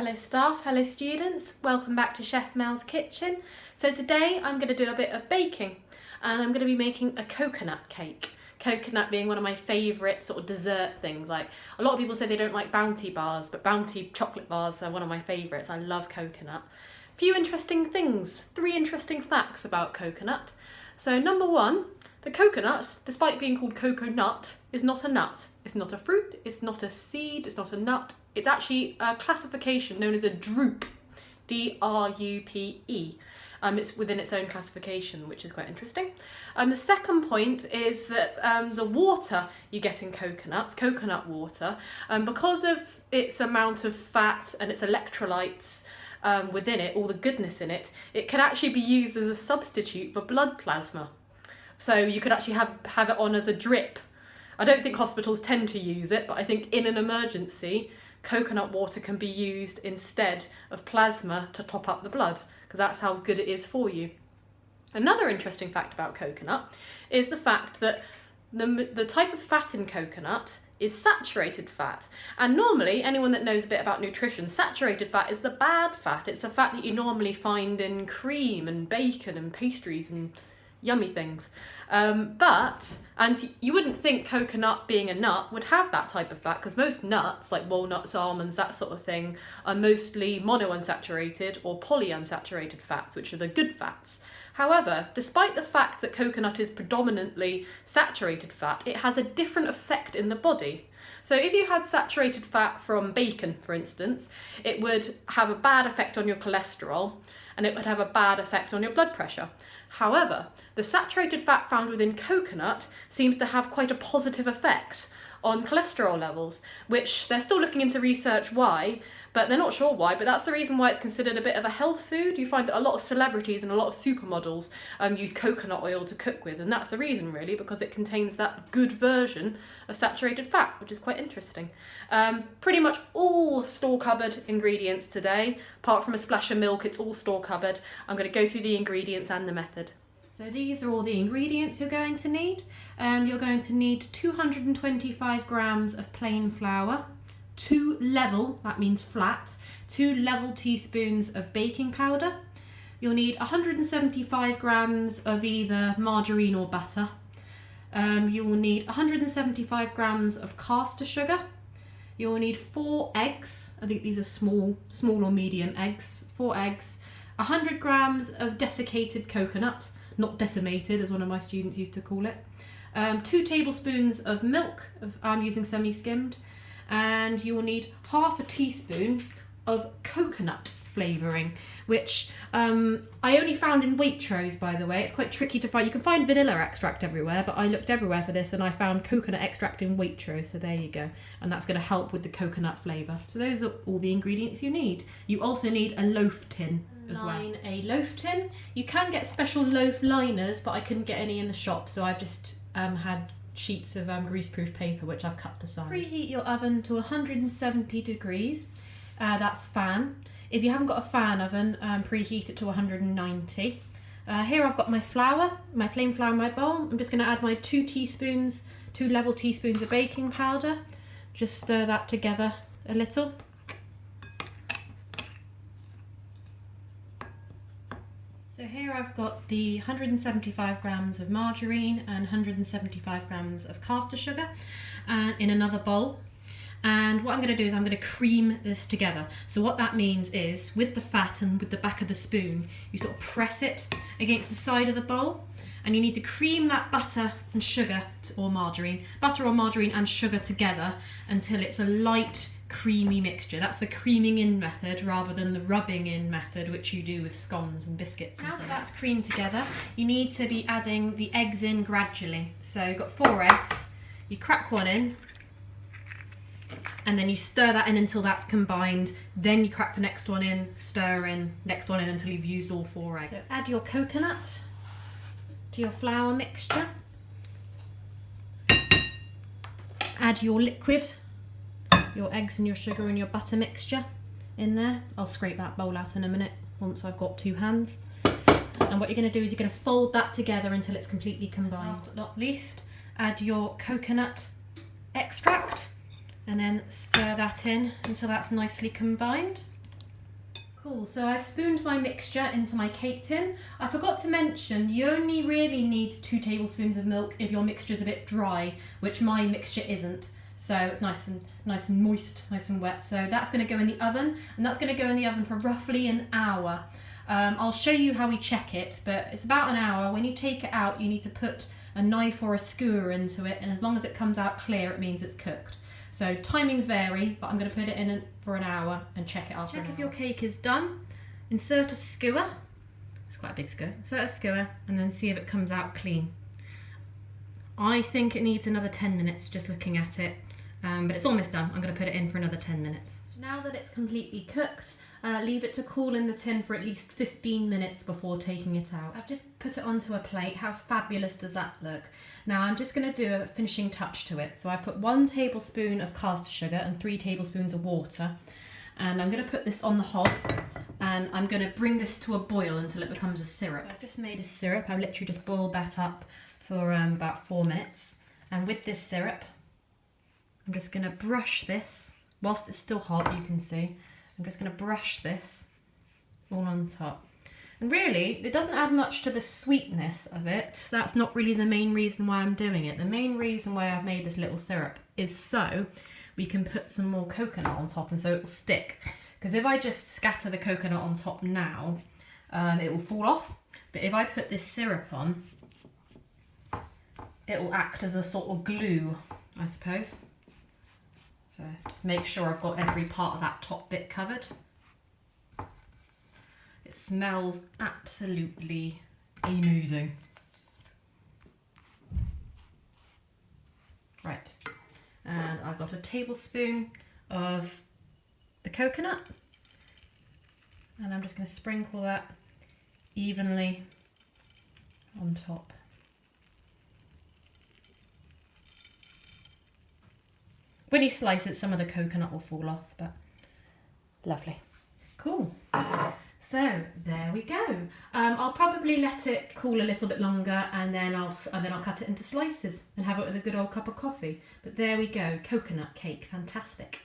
Hello staff, hello students, welcome back to Chef Mel's Kitchen. So today I'm going to do a bit of baking and I'm going to be making a coconut cake. Coconut being one of my favourite sort of dessert things. Like a lot of people say they don't like Bounty bars, but Bounty chocolate bars are one of my favourites. I love coconut. Few interesting things, 3 interesting facts about coconut. So number 1, the coconut, despite being called coconut, is not a nut. It's not a fruit, it's not a seed, it's not a nut. It's actually a classification known as a drupe, D-R-U-P-E. It's within its own classification, which is quite interesting. The second point is that the water you get in coconuts, coconut water, because of its amount of fat and its electrolytes within it, all the goodness in it, it can actually be used as a substitute for blood plasma. So you could actually have it on as a drip. I don't think hospitals tend to use it, but I think in an emergency, coconut water can be used instead of plasma to top up the blood, because that's how good it is for you. Another interesting fact about coconut is the fact that the type of fat in coconut is saturated fat. And normally, anyone that knows a bit about nutrition, saturated fat is the bad fat. It's the fat that you normally find in cream and bacon and pastries and yummy things. And you wouldn't think coconut being a nut would have that type of fat, because most nuts, like walnuts, almonds, that sort of thing, are mostly monounsaturated or polyunsaturated fats, which are the good fats. However, despite the fact that coconut is predominantly saturated fat, it has a different effect in the body. So if you had saturated fat from bacon, for instance, it would have a bad effect on your cholesterol and it would have a bad effect on your blood pressure. However, the saturated fat found within coconut seems to have quite a positive effect on cholesterol levels, which they're still looking into research why, but they're not sure why, but that's the reason why it's considered a bit of a health food. You find that a lot of celebrities and a lot of supermodels use coconut oil to cook with, and that's the reason really, because it contains that good version of saturated fat, which is quite interesting. Pretty much all store cupboard ingredients today, apart from a splash of milk, it's all store cupboard. I'm going to go through the ingredients and the method. So these are all the ingredients you're going to need. You're going to need 225 grams of plain flour, 2 level, that means flat, 2 level teaspoons of baking powder. You'll need 175 grams of either margarine or butter. You will need 175 grams of caster sugar. You will need 4 eggs. I think these are small or medium eggs. 4 eggs. 100 grams of desiccated coconut, not decimated as one of my students used to call it. 2 tablespoons of milk, I'm using semi-skimmed. And you will need half a teaspoon of coconut flavouring, which I only found in Waitrose, by the way. It's quite tricky to find. You can find vanilla extract everywhere, but I looked everywhere for this and I found coconut extract in Waitrose, so there you go. And that's going to help with the coconut flavour. So those are all the ingredients you need. You also need a loaf tin as well. Line a loaf tin. You can get special loaf liners, but I couldn't get any in the shop, so I've just had sheets of greaseproof paper, which I've cut to size. Preheat your oven to 170 degrees. That's fan. If you haven't got a fan oven, preheat it to 190. Here I've got my flour, my plain flour in my bowl. I'm just going to add my 2 level teaspoons of baking powder. Just stir that together a little. So here I've got the 175 grams of margarine and 175 grams of caster sugar in another bowl. And what I'm going to do is I'm going to cream this together. So what that means is, with the fat and with the back of the spoon, you sort of press it against the side of the bowl, and you need to cream that butter and sugar or margarine and sugar together until it's a light creamy mixture. That's the creaming in method rather than the rubbing in method, which you do with scones and biscuits. Now that that's creamed together, you need to be adding the eggs in gradually. So you've got 4 eggs, you crack one in, and then you stir that in until that's combined. Then you crack the next one in, stir in, next one in until you've used all 4 eggs. So add your coconut to your flour mixture. Add your liquid, your eggs and your sugar and your butter mixture in there. I'll scrape that bowl out in a minute once I've got 2 hands. And what you're going to do is you're going to fold that together until it's completely combined. Last but not least, add your coconut extract and then stir that in until that's nicely combined. Cool, so I've spooned my mixture into my cake tin. I forgot to mention, you only really need 2 tablespoons of milk if your mixture's a bit dry, which my mixture isn't. So it's nice and moist, nice and wet. So that's going to go in the oven, and that's going to go in the oven for roughly an hour. I'll show you how we check it, but it's about an hour. When you take it out, you need to put a knife or a skewer into it, and as long as it comes out clear, it means it's cooked. So timings vary, but I'm going to put it in for an hour and check it after. Check if your cake is done. Insert a skewer. It's quite a big skewer. Insert a skewer and then see if it comes out clean. I think it needs another 10 minutes just looking at it, but it's almost done. I'm going to put it in for another 10 minutes. Now that it's completely cooked, leave it to cool in the tin for at least 15 minutes before taking it out. I've just put it onto a plate. How fabulous does that look? Now I'm just going to do a finishing touch to it. So I put 1 tablespoon of caster sugar and 3 tablespoons of water. And I'm going to put this on the hob and I'm going to bring this to a boil until it becomes a syrup. So I've just made a syrup. I've literally just boiled that up for about 4 minutes. And with this syrup, I'm just going to brush this. Whilst it's still hot, you can see. I'm just going to brush this all on top. And really, it doesn't add much to the sweetness of it. That's not really the main reason why I'm doing it. The main reason why I've made this little syrup is so we can put some more coconut on top and so it will stick. Because if I just scatter the coconut on top now, it will fall off. But if I put this syrup on, it will act as a sort of glue, I suppose. So just make sure I've got every part of that top bit covered. It smells absolutely amazing. Right, and I've got a tablespoon of the coconut, and I'm just going to sprinkle that evenly on top. When you slice it, some of the coconut will fall off, but lovely. Cool. So there we go. I'll probably let it cool a little bit longer, and then I'll cut it into slices and have it with a good old cup of coffee. But there we go, coconut cake, fantastic.